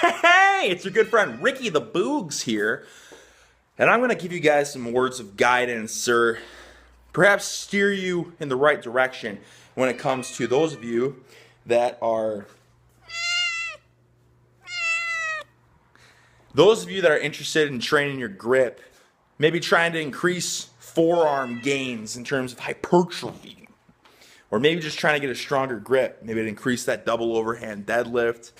Hey, it's your good friend Ricky the Boogs here, and I'm going to give you guys some words of guidance or perhaps steer you in the right direction when it comes to those of you that are interested in training your grip, maybe trying to increase forearm gains in terms of hypertrophy, or maybe just trying to get a stronger grip, maybe to increase that double overhand deadlift.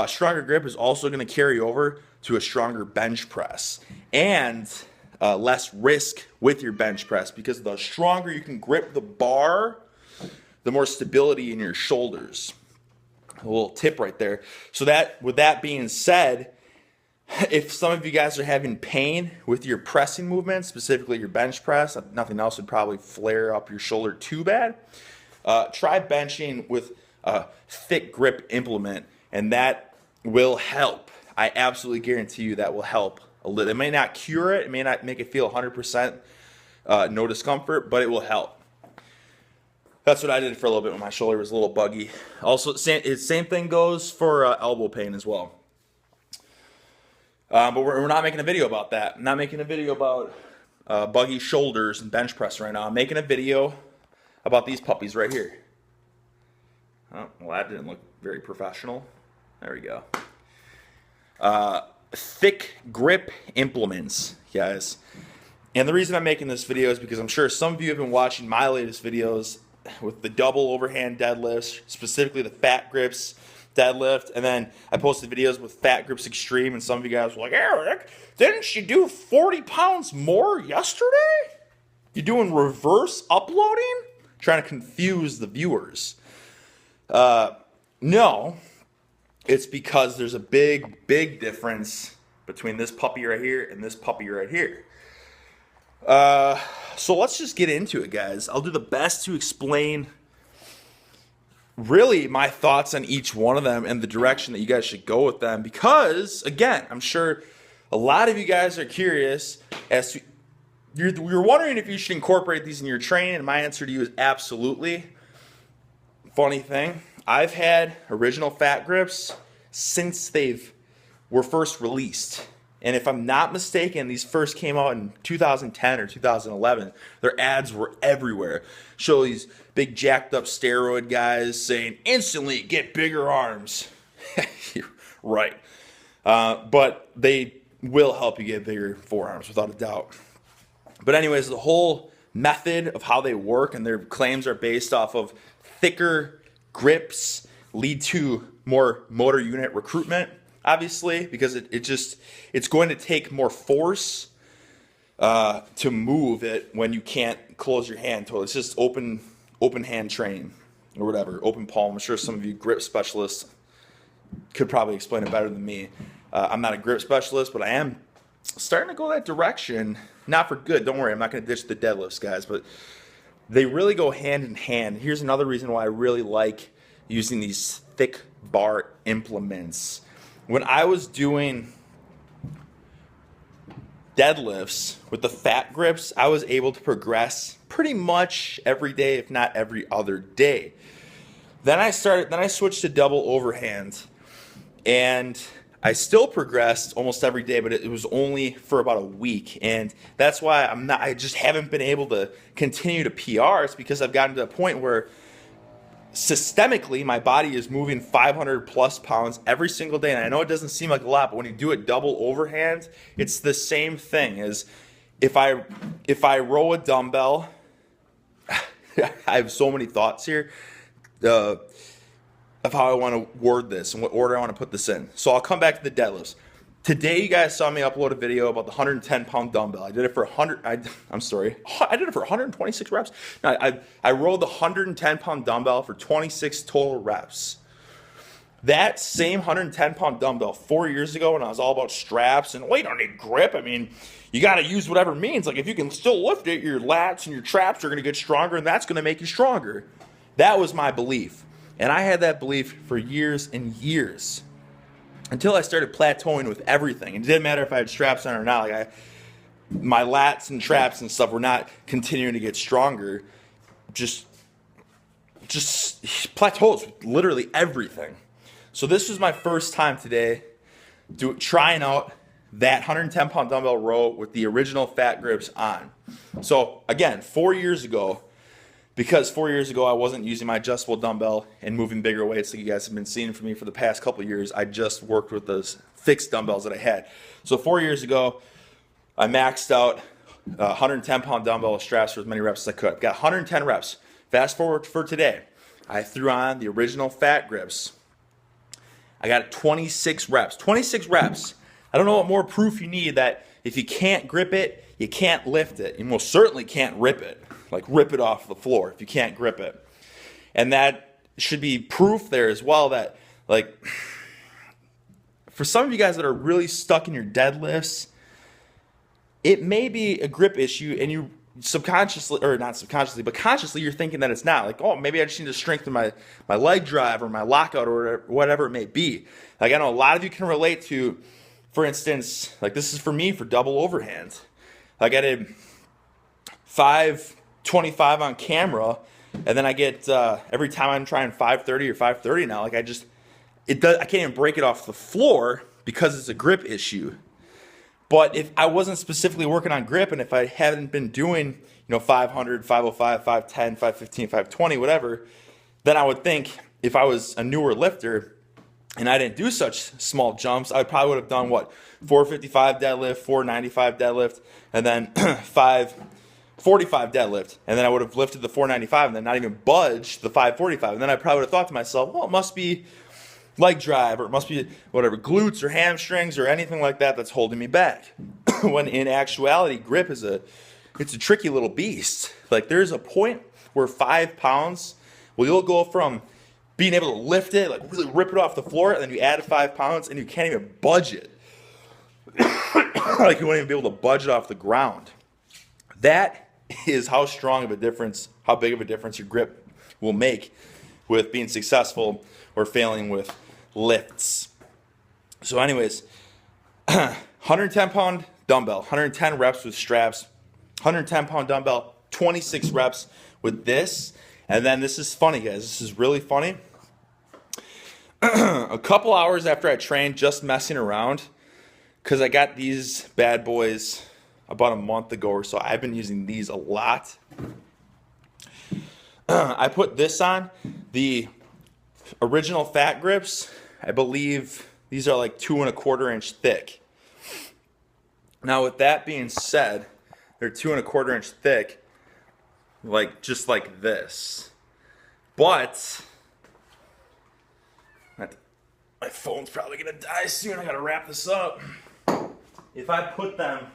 Stronger grip is also going to carry over to a stronger bench press and less risk with your bench press, because the stronger you can grip the bar, the more stability in your shoulders. A little tip right there. So that, with that being said, if some of you guys are having pain with your pressing movement, specifically your bench press, nothing else would probably flare up your shoulder too bad. Try benching with a thick grip implement, and that will help. I absolutely guarantee you that will help a little. It may not cure it. It may not make it feel 100% no discomfort, but it will help. That's what I did for a little bit when my shoulder was a little buggy. Also, same thing goes for elbow pain as well. But we're not making a video about that. I'm not making a video about buggy shoulders and bench press right now. I'm making a video about these puppies right here. Oh, well, that didn't look very professional. There we go. Thick grip implements, guys. And the reason I'm making this video is because I'm sure some of you have been watching my latest videos with the double overhand deadlifts, specifically the Fat Gripz deadlift. And then I posted videos with Fat Gripz Extreme, and some of you guys were like, Eric, didn't you do 40 pounds more yesterday? You doing reverse uploading? Trying to confuse the viewers. No, it's because there's a big difference between this puppy right here and this puppy right here. So let's just get into it, guys. I'll do the best to explain really my thoughts on each one of them and the direction that you guys should go with them, because, again, I'm sure a lot of you guys are curious as to, you're wondering if you should incorporate these in your training, and my answer to you is absolutely. Funny thing, I've had original Fat Gripz since were first released. And if I'm not mistaken, these first came out in 2010 or 2011. Their ads were everywhere. Show these big jacked up steroid guys saying, instantly get bigger arms. Right. But they will help you get bigger forearms without a doubt. But anyways, the whole method of how they work and their claims are based off of thicker grips lead to more motor unit recruitment, obviously, because it's going to take more force to move it when you can't close your hand totally. It's just open hand training or whatever, open palm. I'm sure some of you grip specialists could probably explain it better than me. I'm not a grip specialist, but I am starting to go that direction. Not for good. Don't worry, I'm not going to ditch the deadlifts, guys, but they really go hand in hand. Here's another reason why I really like using these thick bar implements. When I was doing deadlifts with the Fat Gripz, I was able to progress pretty much every day, if not every other day. Then I switched to double overhand, and I still progressed almost every day, but it was only for about a week. And that's why I just haven't been able to continue to PR. It's because I've gotten to a point where systemically my body is moving 500 plus pounds every single day. And I know it doesn't seem like a lot, but when you do it double overhand, it's the same thing as if I row a dumbbell. I have so many thoughts here of how I want to word this and what order I want to put this in. So I'll come back to the deadlifts. Today, you guys saw me upload a video about the 110-pound dumbbell. I did it for 126 reps. No, I rolled the 110-pound dumbbell for 26 total reps. That same 110-pound dumbbell 4 years ago, when I was all about straps and, well, you don't need grip. I mean, you got to use whatever means. Like, if you can still lift it, your lats and your traps are going to get stronger, and that's going to make you stronger. That was my belief. And I had that belief for years and years until I started plateauing with everything. It didn't matter if I had straps on or not. Like my lats and traps and stuff were not continuing to get stronger. Just plateaus with literally everything. So this was my first time today trying out that 110 pound dumbbell row with the original Fat Gripz on. So again, 4 years ago, because 4 years ago I wasn't using my adjustable dumbbell and moving bigger weights like you guys have been seeing from me for the past couple of years, I just worked with those fixed dumbbells that I had. So 4 years ago, I maxed out 110 pound dumbbell with straps for as many reps as I could. Got 110 reps. Fast forward for today, I threw on the original Fat Gripz. I got 26 reps. 26 reps. I don't know what more proof you need that if you can't grip it, you can't lift it. You most certainly can't rip it. Like rip it off the floor if you can't grip it. And that should be proof there as well that, like, for some of you guys that are really stuck in your deadlifts, it may be a grip issue and you subconsciously, or not subconsciously, but consciously you're thinking that it's not. Like, oh, maybe I just need to strengthen my leg drive or my lockout or whatever it may be. Like, I know a lot of you can relate to, for instance, like this is for me for double overhand. Like I did 525 on camera, and then I get every time I'm trying 530 or 530 now, like I can't even break it off the floor because it's a grip issue. But if I wasn't specifically working on grip, and if I hadn't been doing 500, 505, 510, 515, 520, whatever, then I would think if I was a newer lifter and I didn't do such small jumps, I probably would have done 455 deadlift, 495 deadlift, and then 545 deadlift. And then I would have lifted the 495 and then not even budged the 545. And then I probably would have thought to myself, well, it must be leg drive, or it must be whatever, glutes or hamstrings or anything like that that's holding me back. When in actuality, grip it's a tricky little beast. Like there's a point where 5 pounds, well, you'll go from being able to lift it, like really rip it off the floor, and then you add 5 pounds and you can't even budge it. Like you won't even be able to budge it off the ground. That is how strong of a difference, how big of a difference your grip will make with being successful or failing with lifts. So anyways, 110 pound dumbbell, 110 reps with straps, 110 pound dumbbell, 26 reps with this. And then this is funny, guys. This is really funny. A couple hours after I trained, just messing around, because I got these bad boys about a month ago or so. I've been using these a lot. I put this on, the original Fat Gripz. I believe these are like 2 1/4 inch thick. Now with that being said, they're 2 1/4 inch thick, like just like this. But my phone's probably gonna die soon. I gotta wrap this up. If I put them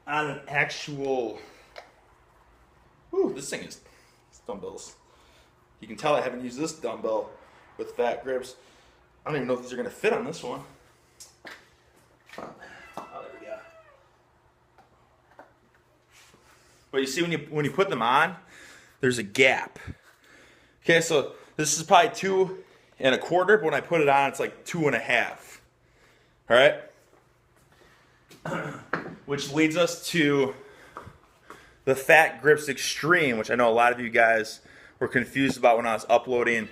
on an actual, this thing is dumbbells. You can tell I haven't used this dumbbell with Fat Gripz. I don't even know if these are gonna fit on this one. Oh, there we go. But you see, when you put them on, there's a gap. Okay, so this is probably 2 1/4, but when I put it on, it's like 2 1/2. All right? Which leads us to the Fat Gripz Extreme, which I know a lot of you guys were confused about when I was uploading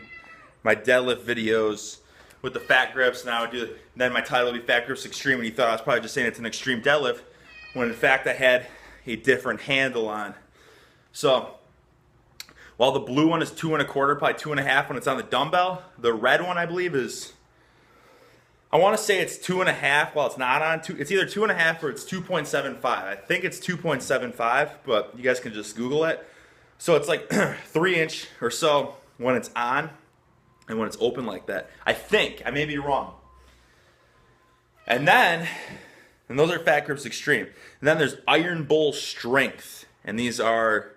my deadlift videos with the Fat Gripz, and I would do, then my title would be Fat Gripz Extreme, and you thought I was probably just saying it's an extreme deadlift, when in fact I had a different handle on. So while the blue one is 2 1/4, probably 2 1/2 when it's on the dumbbell, the red one I believe is, I want to say it's 2 1/2 while it's not on. It's either 2 1/2 or it's 2.75. I think it's 2.75, but you guys can just Google it. So it's like 3 inch or so when it's on and when it's open like that. I think, I may be wrong. And those are Fat Gripz Extreme. And then there's Iron Bull Strength. And these are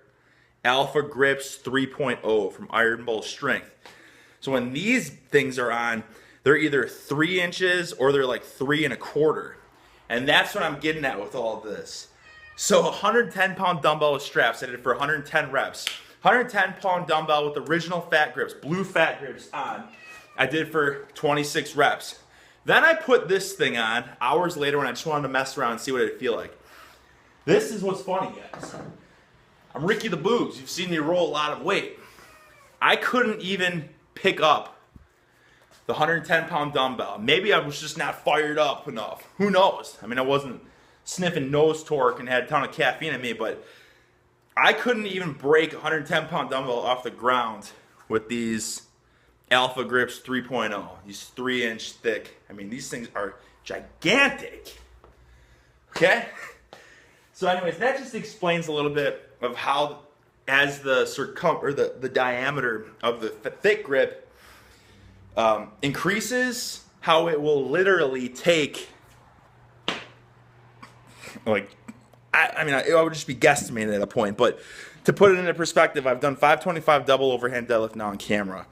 Alpha Grips 3.0 from Iron Bull Strength. So when these things are on, they're either 3 inches or they're like 3 1/4. And that's what I'm getting at with all of this. So 110 pound dumbbell with straps, I did it for 110 reps. 110 pound dumbbell with the original Fat Gripz, blue Fat Gripz on, I did for 26 reps. Then I put this thing on hours later when I just wanted to mess around and see what it'd feel like. This is what's funny, guys. I'm Ricky the Boogs. You've seen me roll a lot of weight. I couldn't even pick up the 110-pound dumbbell. Maybe I was just not fired up enough. Who knows? I mean, I wasn't sniffing nose torque and had a ton of caffeine in me, but I couldn't even break a 110-pound dumbbell off the ground with these Alpha Gripz 3.0, these 3-inch thick. I mean, these things are gigantic. Okay? So anyways, that just explains a little bit of how, as the the diameter of the thick grip increases, how it will literally take, like, I mean, I would just be guesstimating at a point, but to put it into perspective, I've done 525 double overhand deadlift now on camera.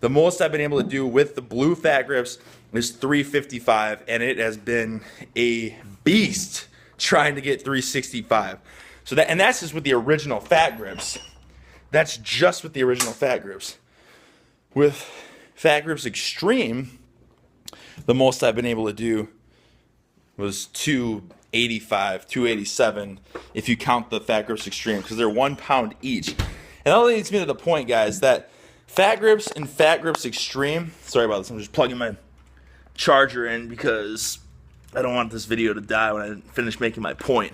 The most I've been able to do with the blue fat grips is 355, and it has been a beast trying to get 365. So that's just with the original fat grips. That's just with the original fat grips. With Fat Gripz Extreme, the most I've been able to do was 285, 287, if you count the Fat Gripz Extreme, because they're 1 pound each. And that leads me to the point, guys, that Fat Gripz and Fat Gripz Extreme, sorry about this, I'm just plugging my charger in because I don't want this video to die when I finish making my point,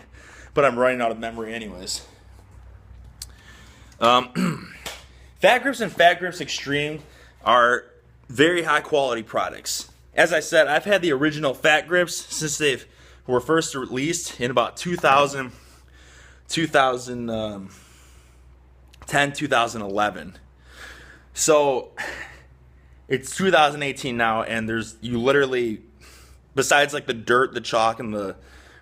but I'm running out of memory anyways. Fat Gripz and Fat Gripz Extreme are very high quality products. As I said, I've had the original Fat Gripz since they were first released in about 2010, 2011. So it's 2018 now, and you literally, besides like the dirt, the chalk, and the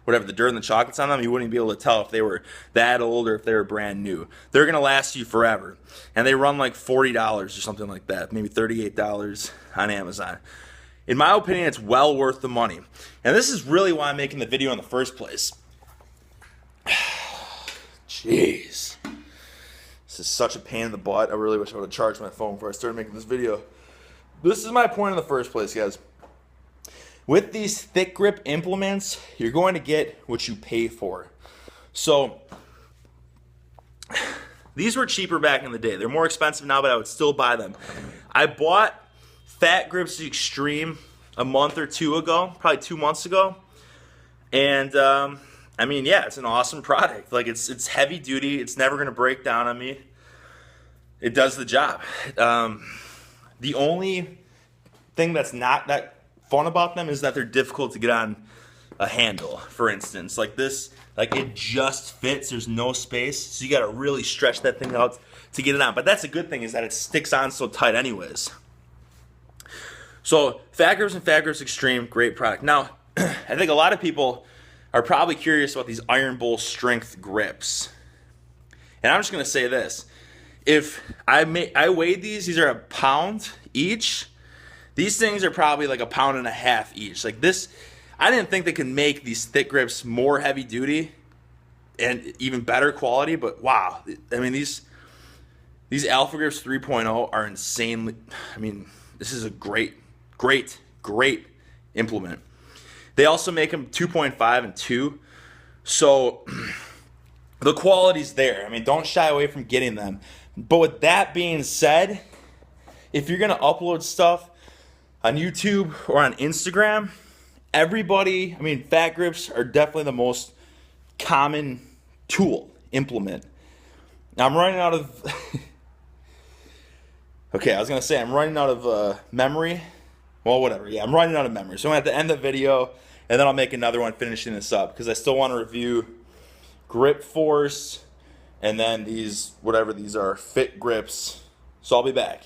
dirt and the chocolates on them, you wouldn't be able to tell if they were that old or if they were brand new. They're gonna last you forever, and they run like $40 or something like that, maybe $38 on Amazon. In my opinion, it's well worth the money, and this is really why I'm making the video in the first place. Jeez, this is such a pain in the butt. I really wish I would have charged my phone before I started making this video. This is my point in the first place, guys. With these thick grip implements, you're going to get what you pay for. So these were cheaper back in the day. They're more expensive now, but I would still buy them. I bought Fat Gripz Extreme a month or two ago, probably 2 months ago. And I mean, yeah, it's an awesome product. Like, it's heavy duty. It's never going to break down on me. It does the job. The only thing that's not that fun about them is that they're difficult to get on a handle, for instance. Like this, like it just fits, there's no space, so you gotta really stretch that thing out to get it on. But that's a good thing, is that it sticks on so tight anyways. So Fat Gripz and Fat Gripz Extreme, great product. Now, I think a lot of people are probably curious about these Iron Bowl strength grips. And I'm just gonna say this. If I weighed these are a pound each. These things are probably like 1.5 pounds each. Like this, I didn't think they could make these thick grips more heavy duty and even better quality, but wow. I mean, these Alpha Gripz 3.0 are insanely, I mean, this is a great implement. They also make them 2.5 and 2. So the quality's there. I mean, don't shy away from getting them. But with that being said, if you're gonna upload stuff on YouTube or on Instagram, everybody, I mean, Fat Grips are definitely the most common implement. Now I'm running out of, okay, I was gonna say I'm running out of memory. Well, whatever, yeah, I'm running out of memory. So I'm gonna have to end the video, and then I'll make another one finishing this up, because I still want to review Grip Force, and then these, whatever these are, Fit Grips. So I'll be back.